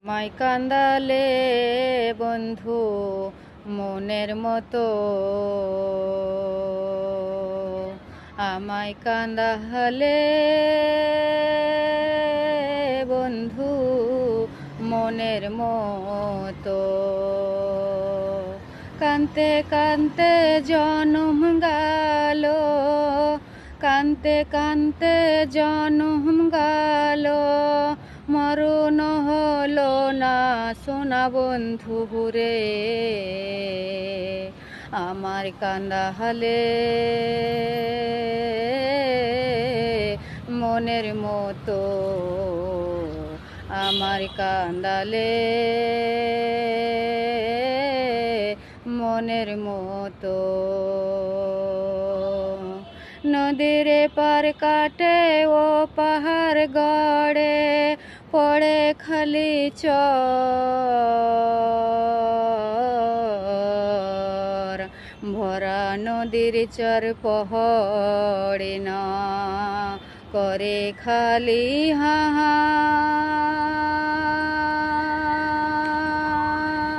মাই কান্দালে বন্ধু মনের মতো, আমায় কান্দালে বন্ধু মনের মতো। কানতে কানতে জনম গেল, কানতে কানতে জনম গেল, মরণ হলো না সোনা বন্ধু রে। আমার কান্দা হালে মনের মতো, আমার কান্দালে মনের মতো। নদীর পার কাটে ও পাহাড় গড়ে, পড়ে খালি চর, ভরা নদীর চর পহড়ে না করে খালি হাহা